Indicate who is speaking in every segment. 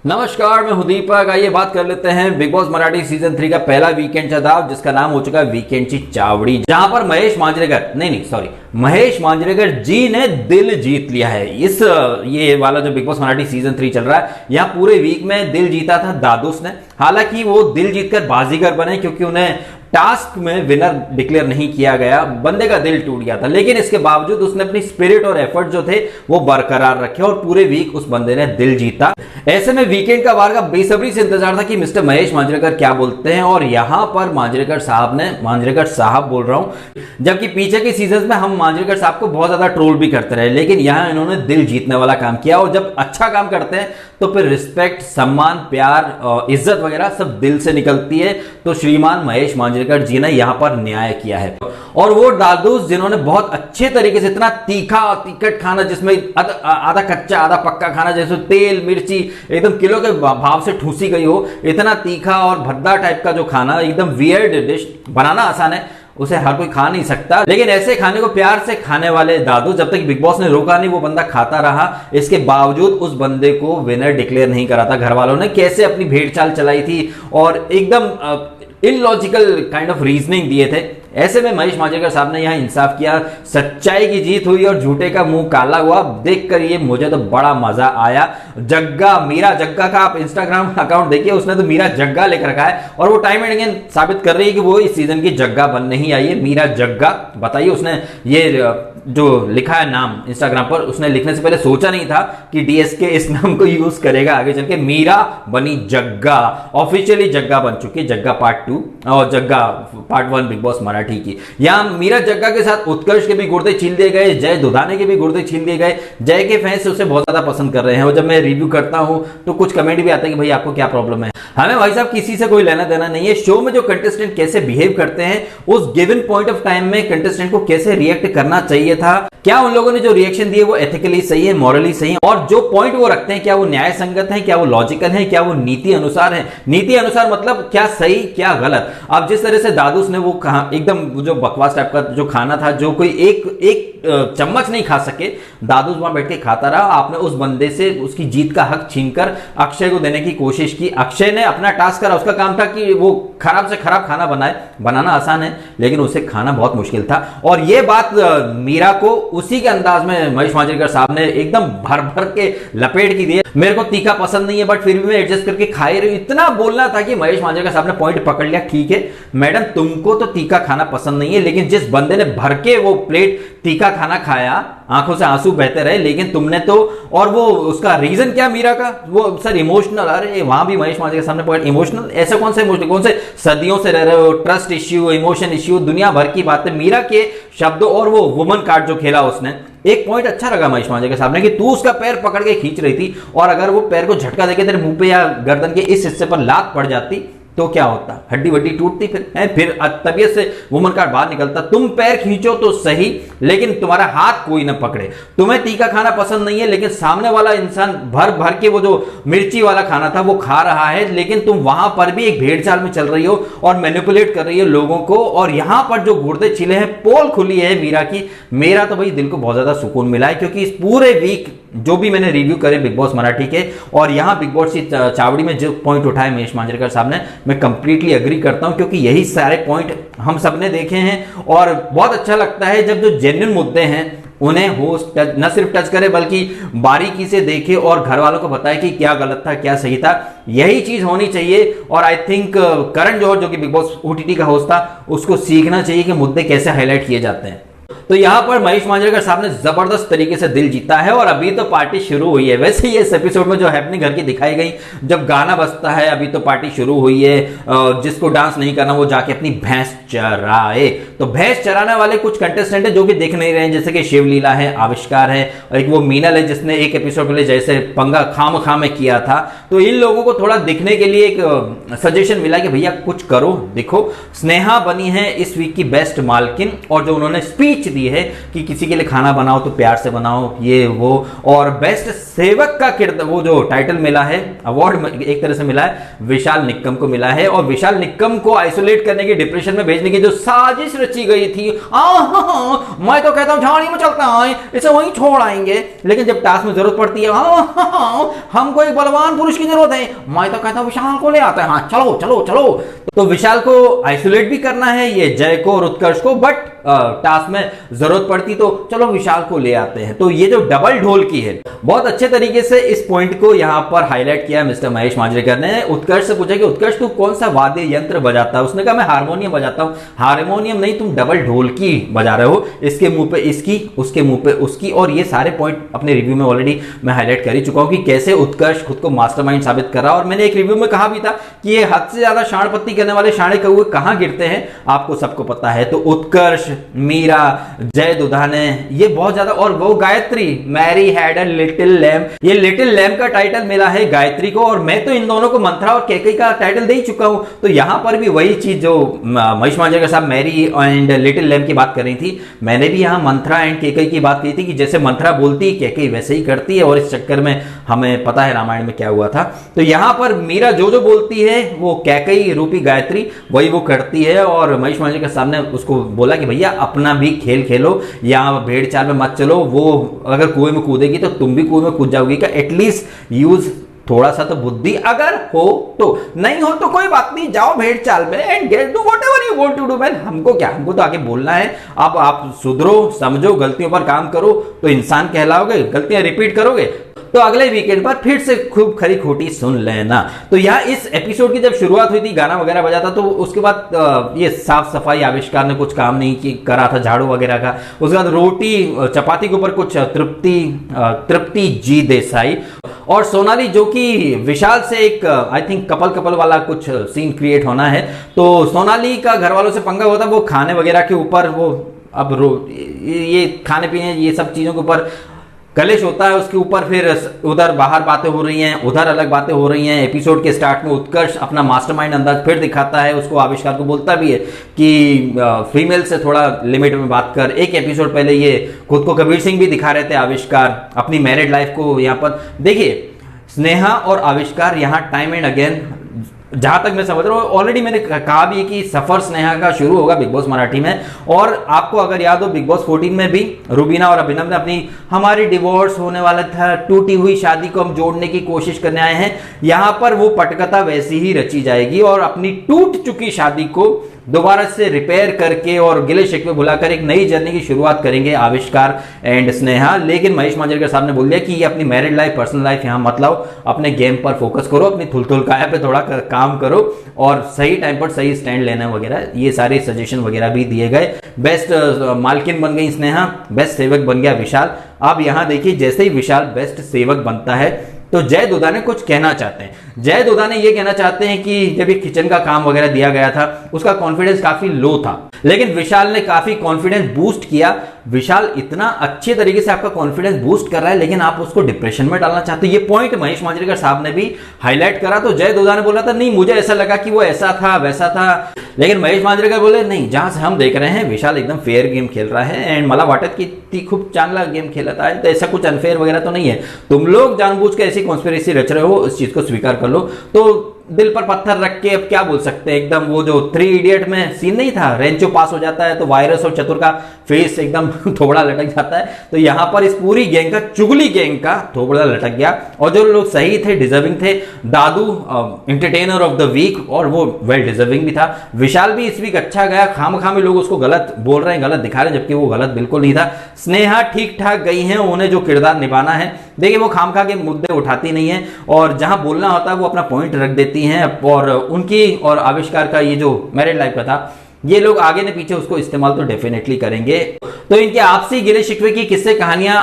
Speaker 1: नमस्कार, मैं हूं दीपक। आइए बात कर लेते हैं बिग बॉस मराठी सीजन 3 का पहला वीकेंड था जिसका नाम हो चुका है वीकेंड की चावड़ी, जहां पर महेश मांजरेकर जी ने दिल जीत लिया है। ये वाला जो बिग बॉस मराठी सीजन 3 चल रहा है, यहाँ पूरे वीक में दिल जीता था दादूस ने। हालांकि वो दिल जीतकर बाजीगर बने क्योंकि उन्हें टास्क में विनर डिक्लेयर नहीं किया गया, बंदे का दिल टूट गया था। लेकिन इसके बावजूद उसने अपनी स्पिरिट और एफर्ट जो थे वो बरकरार रखे और पूरे वीक उस बंदे ने दिल जीता। ऐसे में वीकेंड का वार का बेसब्री से इंतजार था कि मिस्टर महेश मांजरेकर क्या बोलते हैं, और यहां पर मांजरेकर साहब बोल रहा हूं, जबकि पीछे के सीजन में हम मांजरेकर साहब को बहुत ज्यादा ट्रोल भी करते रहे, लेकिन यहां इन्होंने दिल जीतने वाला काम किया। और जब अच्छा काम करते हैं तो फिर रिस्पेक्ट, सम्मान, प्यार, इज्जत वगैरह सब दिल से निकलती है। तो श्रीमान महेश मांजरेकर जी ने यहां पर न्याय किया है। और वो दादूस जिन्होंने बहुत अच्छे तरीके से इतना तीखट खाना, जिसमें आधा कच्चा आधा पक्का खाना, जैसे तेल मिर्ची एकदम किलो के भाव से ठूसी गई हो, इतना तीखा और भद्दा टाइप का जो खाना, एकदम वियर्ड डिश, बनाना आसान है, उसे हर कोई खा नहीं सकता। लेकिन ऐसे खाने को प्यार से खाने वाले दादू, जब तक बिग बॉस ने रोका नहीं वो बंदा खाता रहा। इसके बावजूद उस बंदे को विनर डिक्लेयर नहीं करा था। घर वालों ने कैसे अपनी भेड़ चाल चलाई थी और एकदम इलॉजिकल काइंड ऑफ रीजनिंग दिए थे। ऐसे में महेश मांजरेकर साहब ने यहां इंसाफ किया, सच्चाई की जीत हुई और झूठे का मुंह काला हुआ। देखकर ये मुझे तो बड़ा मजा आया। मीरा जग्गा का आप इंस्टाग्राम अकाउंट देखिए, उसने तो मीरा जग्गा लिख रखा है और वो टाइम एंड अगेन साबित कर रही है कि वो इस सीजन की जग्गा बन नहीं आई है। मीरा जग्गा, बताइए उसने ये जो लिखा है नाम इंस्टाग्राम पर, उसने लिखने से पहले सोचा नहीं था कि डीएसके इस नाम को यूज करेगा आगे चल के। मीरा बनी जग्गा, ऑफिशियली जग्गा बन चुकी है, जग्गा पार्ट 2 और जग्गा पार्ट 1 बिग बॉस मराठी की। यहां मीरा जग्गा के साथ उत्कर्ष के भी गुर्दे छील दिए गए, जय दुधाने के भी गुर्दे छील दिए गए। जय के फैंस उसे बहुत ज्यादा पसंद कर रहे हैं और जब मैं रिव्यू करता हूं तो कुछ कमेंट भी आते हैं कि भाई आपको क्या प्रॉब्लम है। हमें भाई साहब किसी से कोई लेना देना नहीं है। शो में जो कंटेस्टेंट कैसे बिहेव करते हैं, उस गिवन पॉइंट ऑफ टाइम में कंटेस्टेंट को कैसे रिएक्ट करना चाहिए था, क्या उन लोगों ने जो रिएक्शन दिए वो एथिकली सही है, मॉरली सही है, और जो पॉइंट वो रखते हैं क्या वो न्याय संगत है, क्या वो लॉजिकल है, क्या वो नीति अनुसार है। नीति अनुसार मतलब क्या सही क्या गलत। अब जिस तरह से दादूस ने वो कहा, एकदम जो बकवास टाइप का जो खाना था, जो कोई एक चम्मच नहीं खा सके, दादूस वहां बैठ के खाता रहा। आपने उस बंदे से उसकी जीत का हक छीनकर अक्षय को देने की कोशिश की। अक्षय ने अपना टास्क करा, उसका काम था कि वो खराब से खराब खाना बनाए। बनाना आसान है लेकिन उसे खाना बहुत मुश्किल था। और ये बात मीरा को उसी के अंदाज में महेश मांजरेकर साहब ने एकदम भर भर के लपेट की दी है। मेरे को तीखा पसंद नहीं है बट फिर भी मैं एडजस्ट करके खा ही रही हूं, इतना बोलना था कि महेश मांजरेकर साहब ने पॉइंट पकड़ लिया। ठीक है मैडम, तुमको तो तीखा खाना पसंद नहीं है, लेकिन जिस बंदे ने भर के वो प्लेट तीखा खाना खाया, आंखों से आंसू बहते रहे, लेकिन तुमने तो, और वो उसका रीजन क्या मीरा का, वो सर इमोशनल। अरे वहां भी महेश मांजरेकर सामने पॉइंट इमोशनल, ऐसा कौन सा इमोशनल, कौन से सदियों से रह रहे हो, ट्रस्ट इश्यू, इमोशन इश्यू, दुनिया भर की बातें। मीरा के शब्दों और वो वुमन कार्ड जो खेला उसने, एक पॉइंट अच्छा लगा महेश मांजरेकर साहब ने कि तू उसका पैर पकड़ के खींच रही थी, और अगर वो पैर को झटका देके तेरे मुंह पे या गर्दन के इस हिस्से पर लात पड़ जाती तो क्या होता, हड्डी वड्डी टूटती, फिर तबीयत से वुमन कार्ड बाहर निकलता। तुम पैर खींचो तो सही, लेकिन तुम्हारा हाथ कोई ना पकड़े। तुम्हें तीखा खाना पसंद नहीं है, लेकिन सामने वाला इंसान भर भर के वो जो मिर्ची वाला खाना था वो खा रहा है, लेकिन तुम वहां पर भी एक भेड़ चाल में चल रही हो और मैनिपुलेट कर रही हो लोगों को। और यहां पर जो गुर्दे छिले हैं, पोल खुली है मीरा की। मेरा तो भाई दिल को बहुत ज्यादा सुकून मिला है, क्योंकि इस पूरे वीक जो भी मैंने रिव्यू करे बिग बॉस मराठी के, और यहां बिग बॉस की चावड़ी में जो पॉइंट उठाए महेश मांजरेकर साहब ने, मैं कंप्लीटली एग्री करता हूं, क्योंकि यही सारे पॉइंट हम सबने देखे हैं। और बहुत अच्छा लगता है जब जो जेन्युइन मुद्दे हैं उन्हें होस्ट न सिर्फ टच करे बल्कि बारीकी से देखे और घर वालों को बताए कि क्या गलत था क्या सही था। यही चीज होनी चाहिए। और आई थिंक करण जौहर जो कि बिग बॉस ओटीटी का होस्ट था, उसको सीखना चाहिए कि मुद्दे कैसे हाईलाइट किए जाते हैं। तो यहां पर महेश मांजरेकर साहब ने जबरदस्त तरीके से दिल जीता है और अभी तो पार्टी शुरू हुई है। वैसे ही इस एपिसोड में जो हैपनिंग घर की दिखाई गई, जब गाना बजता है, अभी तो पार्टी शुरू हुई है। जिसको डांस नहीं करना वो जाके अपनी भैंस चराए। तो भैंस चराने वाले कुछ कंटेस्टेंट है जो कि दिख नहीं रहे हैं, जैसे कि शिवलीला है, आविष्कार है, और एक वो मीनल है जिसने एक एपिसोड पहले जैसे पंगा खाम में किया था। तो इन लोगों को थोड़ा दिखने के लिए एक सजेशन मिला कि भैया कुछ करो, दिखो। स्नेहा बनी है इस वीक की बेस्ट मालकिन, और जो उन्होंने स्पीच स्पीच दी है कि किसी के लिए खाना बनाओ तो प्यार से बनाओ, ये वो। और बेस्ट सेवक का किरदार, वो जो टाइटल मिला है, अवार्ड एक तरह से मिला है, विशाल निक्कम को मिला है। और विशाल निक्कम को आइसोलेट करने की, डिप्रेशन में भेजने की जो साजिश रची गई थी, मैं तो कहता हूं झाड़ी में चलता है, इसे वहीं छोड़ आएंगे, लेकिन जब टास्क में जरूरत पड़ती है, हमको एक बलवान पुरुष की जरूरत है, मैं तो कहता हूं विशाल को ले आता है, हाँ चलो चलो चलो। तो विशाल को आइसोलेट भी करना है, ये जय को और उत्कर्ष को, बट टास्क में जरूरत पड़ती तो चलो विशाल को ले आते हैं। तो ये जो डबल ढोल की है, बहुत अच्छे तरीके से इस पॉइंट को यहां पर हाईलाइट किया मिस्टर महेश मांजरेकर ने। उत्कर्ष से पूछा कि उत्कर्ष तू कौन सा वाद्य यंत्र बजाता है? उसने कहा मैं हारमोनियम बजाता हूं। हारमोनियम नहीं, तुम डबल ढोल की बजा रहे हो, इसके मुंह पे इसकी, उसके मुंह पे उसकी। और ये सारे पॉइंट अपने रिव्यू में ऑलरेडी मैं हाईलाइट कर ही चुका हूं कि कैसे उत्कर्ष खुद को मास्टरमाइंड साबित कर रहा है। और मैंने एक रिव्यू में कहा भी था कि ये हद से ज्यादा शाणपत्ती करने वाले शाणे कौए कहां गिरते हैं, आपको सबको पता है। तो उत्कर्ष, मीरा, जय दुधाने, ये बहुत ज्यादा। और वो Gayatri, Mary had a little lamp, ये लिटिल लैम्प का टाइटल मिला है गायत्री को। और मैं तो इन दोनों को मंत्रा और कैकई का टाइटल दे ही चुका हूं। तो यहां पर भी वही चीज जो महेश मांजरेकर साहब मैरी एंड लिटिल लैम्प की बात कर रही थी, मैंने भी यहां मंत्रा एंड कैकई की बात की थी कि जैसे मंत्रा बोलती कैकई वैसे ही करती है। और इस चक्कर में हमें पता है रामायण में क्या हुआ था। तो यहां पर मीरा जो बोलती है, वो कैकई रूपी गायत्री वही वो करती है। और महेश मांजरेकर साहब ने उसको बोला कि भैया अपना भी खेल खेलो, या भेड़ चाल में मत चलो, वो अगर कुएं में कूदेगी तो तुम भी कुएं में कूद जाओगी। का एटलीस्ट यूज थोड़ा सा तो बुद्धि, अगर हो तो, नहीं हो तो कोई बात नहीं, जाओ भेड़ चाल में and get do whatever you want to do man. हमको क्या, हमको तो आगे बोलना है। अब आप सुधरो, समझो, गलतियों पर काम करो तो इंसान कहलाओगे, गलतियां रिपीट करोगे तो अगले वीकेंड पर फिर से खूब खरी खोटी सुन लेना। तो यहाँ इस एपिसोड की जब शुरुआत हुई थी, गाना वगैरह बजा था, तो उसके बाद ये साफ सफाई आविष्कार ने कुछ काम नहीं करा था, झाड़ू वगैरह का। उसके बाद रोटी चपाती के ऊपर कुछ तृप्ति जी देसाई और सोनाली, जो कि विशाल से एक आई थिंक कपल वाला कुछ सीन क्रिएट होना है। तो सोनाली का घर वालों से पंगा होता, वो खाने वगैरह के ऊपर, वो अब ये खाने पीने ये सब चीजों के ऊपर कलेश होता है। उसके ऊपर फिर उधर बाहर बातें हो रही हैं, उधर अलग बातें हो रही हैं। एपिसोड के स्टार्ट में उत्कर्ष अपना मास्टरमाइंड अंदाज फिर दिखाता है, उसको आविष्कार को बोलता भी है कि फीमेल से थोड़ा लिमिट में बात कर। एक एपिसोड पहले ये खुद को कबीर सिंह भी दिखा रहे थे आविष्कार, अपनी मैरिड लाइफ को यहाँ पर देखिए। स्नेहा और आविष्कार यहाँ टाइम एंड अगेन, जहां तक मैं समझ रहा हूँ, ऑलरेडी मैंने कहा भी कि सफर स्नेहा का शुरू होगा बिग बॉस मराठी में। और आपको अगर याद हो, बिग बॉस 14 में भी रूबीना और अभिनव ने अपनी हमारी डिवोर्स होने वाला था, टूटी हुई शादी को हम जोड़ने की कोशिश करने आए हैं। यहां पर वो पटकथा वैसी ही रची जाएगी और अपनी टूट चुकी शादी को दोबारा से रिपेयर करके और गिले शिकवे भुलाकर एक नई जर्नी की शुरुआत करेंगे आविष्कार एंड स्नेहा। लेकिन महेश मांजरेकर साहब ने बोल दिया कि ये अपनी मैरिड लाइफ, पर्सनल लाइफ यहां मत लाओ, अपने गेम पर फोकस करो, अपनी थुलथुल काया पे थोड़ा काम करो और सही टाइम पर सही स्टैंड लेना वगैरह, ये सारे सजेशन वगैरह भी दिए गए। बेस्ट मालकिन बन गई स्नेहा, बेस्ट सेवक बन गया विशाल। अब यहां देखिए, जैसे ही विशाल बेस्ट सेवक बनता है तो जय दुधाने कुछ कहना चाहते हैं। जय दुधाने ये कहना चाहते हैं कि जब ये किचन का काम वगैरह दिया गया था, उसका कॉन्फिडेंस काफी लो था, लेकिन विशाल ने काफी कॉन्फिडेंस बूस्ट किया। विशाल इतना अच्छे तरीके से आपका कॉन्फिडेंस बूस्ट कर रहा है, लेकिन आप उसको डिप्रेशन में डालना चाहते हो। ये पॉइंट महेश मांजरेकर साहब ने भी हाईलाइट करा। तो जय दुधाने बोला था नहीं, मुझे ऐसा लगा कि वो ऐसा था वैसा था, लेकिन महेश मांजरेकर बोले नहीं, जहां से हम देख रहे हैं विशाल एकदम फेयर गेम खेल रहा है एंड मला वाटत की ती खूब चांगला गेम खेलता है, तो ऐसा कुछ अनफेयर वगैरह तो नहीं है। तुम लोग जानबूझ के ऐसी कॉन्स्पिरेसी रच रहे हो, इस चीज को स्वीकार कर लो। तो दिल पर पत्थर रख के अब क्या बोल सकते हैं, एकदम वो जो 3 इडियट में सीन नहीं था, रेंचो पास हो जाता है तो वायरस और चतुर का फेस एकदम थोबड़ा लटक जाता है। तो यहां पर इस पूरी गैंग का, चुगली गैंग का थोबड़ा लटक गया। और जो लोग सही थे, डिजर्विंग थे, दादू एंटरटेनर ऑफ द वीक, और वो वेल डिजर्विंग भी था। विशाल भी इस वीक अच्छा गया, खामखामी लोग उसको गलत बोल रहे हैं, गलत दिखा रहे हैं, जबकि वो गलत बिल्कुल नहीं था। स्नेहा ठीक ठाक गई है, उन्हें जो किरदार निभाना है, देखिए वो खामखा के मुद्दे उठाती नहीं है और जहां बोलना होता है वो अपना पॉइंट रख देती हैं। और उनकी और आविष्कार का ये जो मैरिड लाइफ का था, ये लोग आगे न पीछे उसको इस्तेमाल तो डेफिनेटली करेंगे। तो इनके आपसी गिले शिकवे की किस्से कहानियां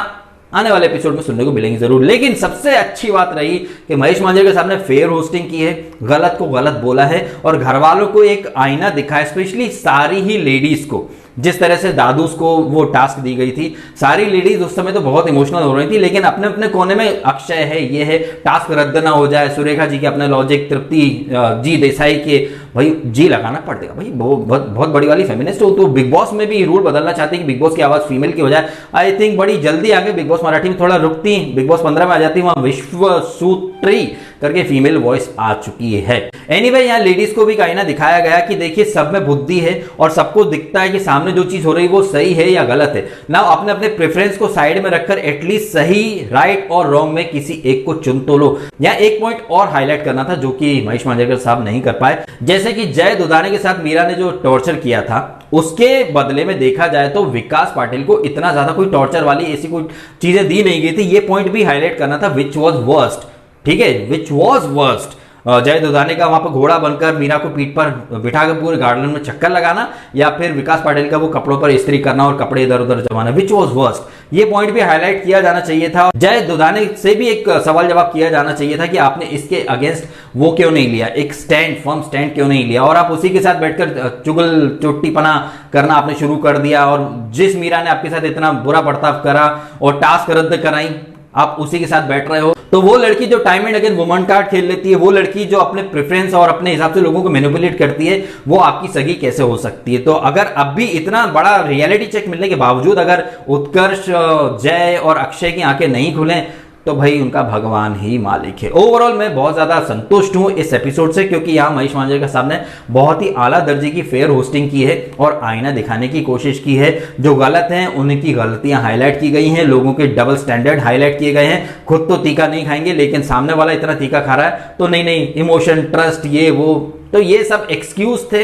Speaker 1: आने वाले एपिसोड में सुनने को मिलेंगी जरूर। लेकिन सबसे अच्छी बात रही कि महेश मांजरेकर साहब ने फेयर होस्टिंग की है, गलत को गलत बोला है और घर वालों को एक आईना दिखाया, स्पेशली सारी ही लेडीज को जिस तरह से दादूस को वो टास्क दी गई थी, सारी लेडीज उस समय तो बहुत इमोशनल हो रही थी, लेकिन अपने अपने कोने में अक्षय है, ये है, टास्क रद्द ना हो जाए, सुरेखा जी के अपने लॉजिक, तृप्ति जी देसाई के भाई जी लगाना पड़ेगा भाई, बहुत बड़ी वाली फेमिनिस्ट हो तो बिग बॉस में भी रूल बदलना चाहती है कि बिग बॉस की आवाज फीमेल की हो जाए। आई थिंक बड़ी जल्दी आगे बिग बॉस मराठी में थोड़ा रुकती, बिग बॉस 15 में आ जाती, वहां विश्वसूत्री करके फीमेल वॉइस आ चुकी है। एनीवे यहाँ लेडीज को भी कहीं ना दिखाया गया कि देखिए सब में बुद्धि है और सबको दिखता है कि सामने जो चीज हो रही है वो सही है या गलत है ना, अपने अपने प्रेफरेंस को साइड में रखकर एटलीस्ट सही, राइट और रॉन्ग में किसी एक को चुन तो लो। यहाँ एक पॉइंट और हाईलाइट करना था जो कि महेश मांजरेकर साहब नहीं कर पाए, जैसे कि जय दुधाने के साथ मीरा ने जो टॉर्चर किया था उसके बदले में देखा जाए तो विकास पाटिल को इतना ज्यादा कोई टॉर्चर वाली ऐसी कोई चीजें दी नहीं गई थी। ये पॉइंट भी हाईलाइट करना था, विच वॉज वर्स्ट, ठीक है, विच वॉज वर्स्ट। जय दुधाने का वहां पर घोड़ा बनकर मीरा को पीठ पर बिठाकर पूरे गार्डन में चक्कर लगाना, या फिर विकास पाटिल का वो कपड़ों पर इस्त्री करना और कपड़े इधर उधर जमाना, विच वॉज वर्स्ट। ये पॉइंट भी हाईलाइट किया जाना चाहिए था। जय दुधाने से भी एक सवाल जवाब किया जाना चाहिए था कि आपने इसके अगेंस्ट वो क्यों नहीं लिया, एक स्टैंड, फर्म स्टैंड क्यों नहीं लिया, और आप उसी के साथ बैठकर चुगल चोट्टीपना करना आपने शुरू कर दिया। और जिस मीरा ने आपके साथ इतना बुरा बर्ताव करा और टास्क रद्द कराई, आप उसी के साथ बैठ रहे हो। तो वो लड़की जो time and again woman card खेल लेती है, वो लड़की जो अपने प्रेफरेंस और अपने हिसाब से लोगों को मैनिपुलेट करती है, वो आपकी सगी कैसे हो सकती है। तो अगर अब भी इतना बड़ा रियलिटी चेक मिलने के बावजूद अगर उत्कर्ष, जय और अक्षय की आंखें नहीं खुलें तो भाई उनका भगवान ही मालिक है। ओवरऑल मैं बहुत ज्यादा संतुष्ट हूं इस एपिसोड से, क्योंकि यहां महेश मांजरेकर साहब ने बहुत ही आला दर्जे की फेयर होस्टिंग की है और आईना दिखाने की कोशिश की है। जो गलत हैं उनकी गलतियां हाईलाइट की गई हैं, लोगों के डबल स्टैंडर्ड हाईलाइट किए गए हैं। खुद तो तीखा नहीं खाएंगे लेकिन सामने वाला इतना तीखा खा रहा है तो नहीं, इमोशन, ट्रस्ट, ये वो, तो ये सब एक्सक्यूज थे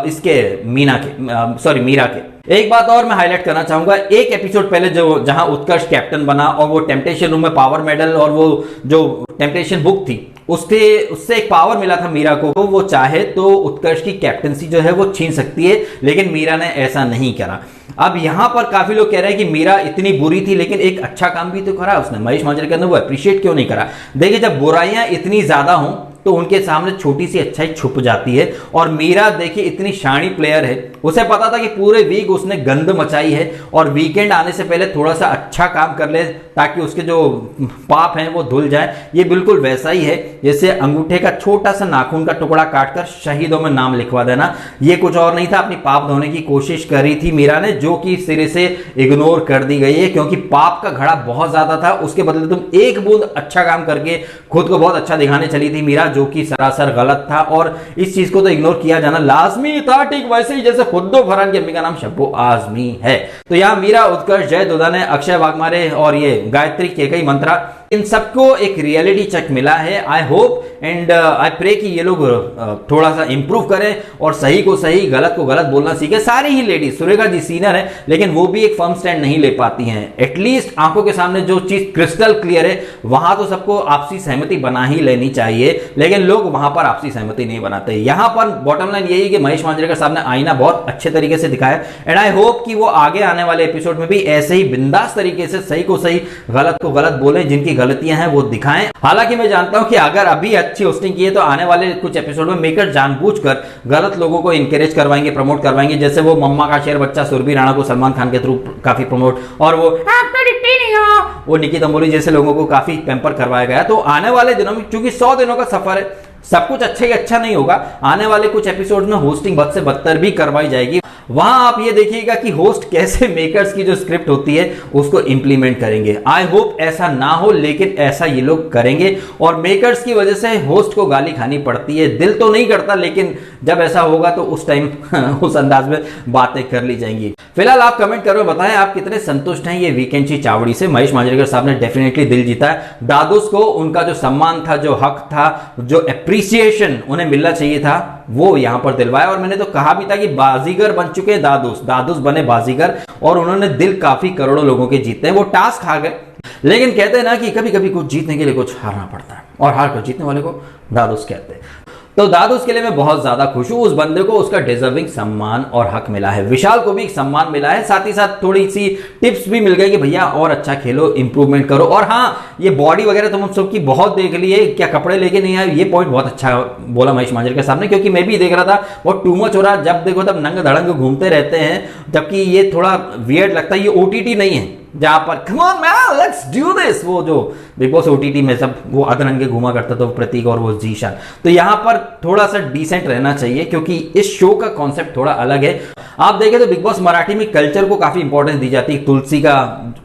Speaker 1: इसके मीरा के। एक बात और मैं हाईलाइट करना चाहूंगा, एक एपिसोड पहले जो जहां उत्कर्ष कैप्टन बना और वो टेम्पटेशन रूम में पावर मेडल और वो जो टेम्पटेशन बुक थी उससे एक पावर मिला था मीरा को, तो वो चाहे तो उत्कर्ष की कैप्टनसी जो है वो छीन सकती है, लेकिन मीरा ने ऐसा नहीं करा। अब यहां पर काफी लोग कह रहे हैं कि मीरा इतनी बुरी थी लेकिन एक अच्छा काम भी तो करा उसने, महेश मांजरेकर ने वो अप्रिशिएट क्यों नहीं करा। देखिए जब बुराइयां इतनी ज्यादा हों तो उनके सामने छोटी सी अच्छाई छुप जाती है, और मीरा देखिए इतनी शानी प्लेयर है, उसे पता था कि पूरे वीक उसने गंद मचाई है और वीकेंड आने से पहले थोड़ा सा अच्छा काम कर ले ताकि उसके जो पाप हैं वो धुल जाए। ये बिल्कुल वैसा ही है जैसे अंगूठे का छोटा सा नाखून का टुकड़ा काटकर शहीदों में नाम लिखवा देना, ये कुछ और नहीं था। अपनी पाप धोने की कोशिश करी थी मीरा ने, जो कि सिरे से इग्नोर कर दी गई है, क्योंकि पाप का घड़ा बहुत ज्यादा था। उसके बदले तुम एक बूंद अच्छा काम करके खुद को बहुत अच्छा दिखाने चली थी मीरा, जो कि सरासर गलत था, और इस चीज को तो इग्नोर किया जाना लाजमी था, ठीक वैसे ही जैसे खुद्दो फरहान की अम्मी का नाम शब्बो आजमी है। तो यहां मीरा, उत्कर्ष, जय दुधाने, अक्षय वाघमारे और ये गायत्री केकई मंत्रा, इन सबको एक रियलिटी चेक मिला है। I hope and I pray कि ये लोग थोड़ा सा इंप्रूव करें और सही को सही, गलत को गलत बोलना सीखे। सारी ही लेडीज, सुरेखा जी सीनियर है लेकिन वो भी एक फर्म स्टैंड नहीं ले पाती हैं। एटलीस्ट आंखों के सामने जो चीज क्रिस्टल क्लियर है वहां तो सबको आपसी सहमति बना ही लेनी चाहिए, लेकिन लोग वहां पर आपसी सहमति नहीं बनाते। यहां पर बॉटम लाइन यही है कि महेश मांजरेकर साहब ने आईना बहुत अच्छे तरीके से दिखाया, एंड आई होप कि वो आगे आने वाले एपिसोड में भी ऐसे ही बिंदास तरीके से सही को सही, गलत को गलत बोले, जिनकी गलतियां हैं वो दिखाएं। हालांकि मैं जानता हूं कि अगर अभी अच्छी होस्टिंग की है तो आने वाले कुछ एपिसोड में मेकर जानबूझकर गलत लोगों को इंकरेज करवाएंगे, प्रमोट करवाएंगे, जैसे वो मम्मा का शेर बच्चा सुरभि राणा को सलमान खान के थ्रू काफी प्रमोट, और वो निकी तंबोली जैसे लोगों को काफी पैम्पर करवाया गया। तो आने वाले दिनों में, क्योंकि 100 दिनों का सफर है, सब कुछ अच्छा ही अच्छा नहीं होगा, आने वाले कुछ एपिसोड में होस्टिंग बद से बदतर भी करवाई जाएगी। वहां आप ये देखिएगा कि होस्ट कैसे मेकर्स की जो स्क्रिप्ट होती है उसको इंप्लीमेंट करेंगे। आई होप ऐसा ना हो, लेकिन ऐसा ये लोग करेंगे, और मेकर्स की वजह से होस्ट को गाली खानी पड़ती है। दिल तो नहीं करता, लेकिन जब ऐसा होगा तो उस टाइम उस अंदाज में बातें कर ली जाएंगी। फिलहाल आप कमेंट करो, बताएं आप कितने संतुष्ट हैं ये वीकेंड की चावड़ी से। महेश मांजरेकर साहब ने डेफिनेटली दिल जीता है। दादूस को उनका जो सम्मान था, जो हक था, जो एप्रिसिएशन उन्हें मिलना चाहिए था, वो यहां पर दिलवाया। और मैंने तो कहा भी था कि बाजीगर बन चुके हैं दादूस बने बाजीगर, और उन्होंने दिल काफी करोड़ों लोगों के जीते हैं। वो टास्क हार गए, लेकिन कहते हैं ना कि कभी कभी कुछ जीतने के लिए कुछ हारना पड़ता है, और हार कर जीतने वाले को दादूस कहते हैं। तो दादूस के लिए मैं बहुत ज्यादा खुश हूं। उस बंदे को उसका डिजर्विंग सम्मान और हक मिला है। विशाल को भी एक सम्मान मिला है, साथ ही साथ थोड़ी सी टिप्स भी मिल गई कि भैया और अच्छा खेलो, इंप्रूवमेंट करो। और हाँ, ये बॉडी वगैरह तो हम सबकी बहुत देख ली है, क्या कपड़े लेके नहीं आए, ये पॉइंट बहुत अच्छा बोला महेश मांजरेकर के सामने, क्योंकि मैं भी देख रहा था बहुत टू मच हो रहा, जब देखो तब नंग धड़ंग घूमते रहते हैं, जबकि ये थोड़ा वियर्ड लगता है। ये ओटीटी नहीं है जहां पर come on man let's do this, वो जो बिग बॉस ओटीटी में सब वो अधरंगे घुमा करता था, प्रतीक और वो जीशान। तो यहां पर थोड़ा सा डिसेंट रहना चाहिए, क्योंकि इस शो का कॉन्सेप्ट थोड़ा अलग है। आप देखें तो बिग बॉस मराठी में कल्चर को काफी इंपॉर्टेंस दी जाती है। तुलसी का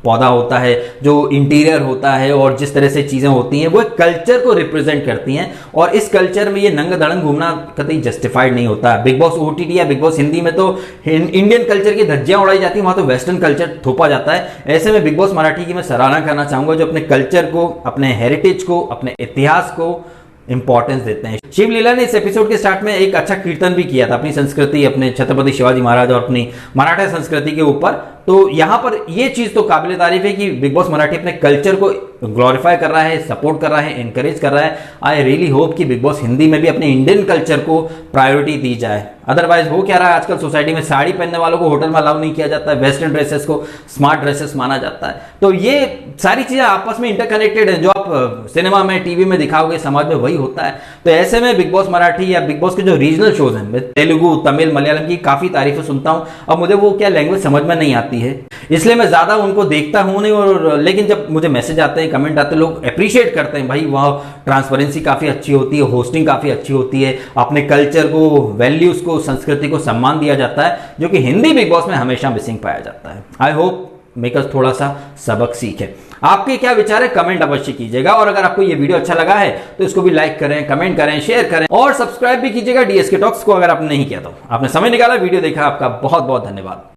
Speaker 1: पौधा होता है, जो इंटीरियर होता है और जिस तरह से चीजें होती हैं वो एक कल्चर को रिप्रेजेंट करती हैं, और इस कल्चर में ये नंग धड़ंग घूमना कतई जस्टिफाइड नहीं होता। बिग बॉस ओटीटी या बिग बॉस हिंदी में तो इंडियन कल्चर की धज्जियां उड़ाई जाती है, वहां तो वेस्टर्न कल्चर थोपा जाता है। ऐसे में बिग बॉस मराठी की मैं सराहना करना चाहूंगा, जो अपने कल्चर को, अपने हेरिटेज को, अपने इतिहास को इंपॉर्टेंस देते हैं। शिवलीला ने इस एपिसोड के स्टार्ट में एक अच्छा कीर्तन भी किया था अपनी संस्कृति, अपने छत्रपति शिवाजी महाराज और अपनी मराठा संस्कृति के ऊपर। तो यहां पर यह चीज तो काबिल तारीफ है कि बिग बॉस मराठी अपने कल्चर को ग्लोरीफाई कर रहा है, सपोर्ट कर रहा है, एनकरेज कर रहा है। आई रियली होप कि बिग बॉस हिंदी में भी अपने इंडियन कल्चर को प्रायोरिटी दी जाए। अदरवाइज हो क्या रहा है आजकल सोसाइटी में, साड़ी पहनने वालों को होटल में अलाउ नहीं किया जाता है, वेस्टर्न ड्रेसेस को स्मार्ट ड्रेसेस माना जाता है। तो ये सारी चीजें आपस में इंटरकनेक्टेड है, जो आप सिनेमा में, टीवी में दिखाओगे, समाज में वही होता है। तो ऐसे में बिग बॉस मराठी या बिग बॉस के जो रीजनल शोज हैं, तेलुगु, तमिल, मलयालम की काफी तारीफें सुनता हूं, अब मुझे वो क्या लैंग्वेज समझ में नहीं आती है, इसलिए मैं ज्यादा उनको देखता हूं नहीं। और लेकिन जब मुझे मैसेज आते हैं, कमेंट आते हैं, लोग अप्रिशिएट करते हैं, भाई वहाँ ट्रांसपेरेंसी काफी अच्छी होती है, होस्टिंग काफी अच्छी होती है, अपने कल्चर को, वैल्यूज को, संस्कृति को सम्मान दिया जाता है, जो कि हिंदी बिग बॉस में हमेशा मिसिंग पाया जाता है। आई होप मेकर्स थोड़ा सा सबक सीखे। आपके क्या विचार है, कमेंट अवश्य कीजिएगा। और अगर आपको ये वीडियो अच्छा लगा है तो इसको भी लाइक करें, कमेंट करें, शेयर करें और सब्सक्राइब भी कीजिएगा डीएसके टॉक्स को, अगर आपने नहीं किया तो। आपने समय निकाला, वीडियो देखा, आपका बहुत बहुत धन्यवाद।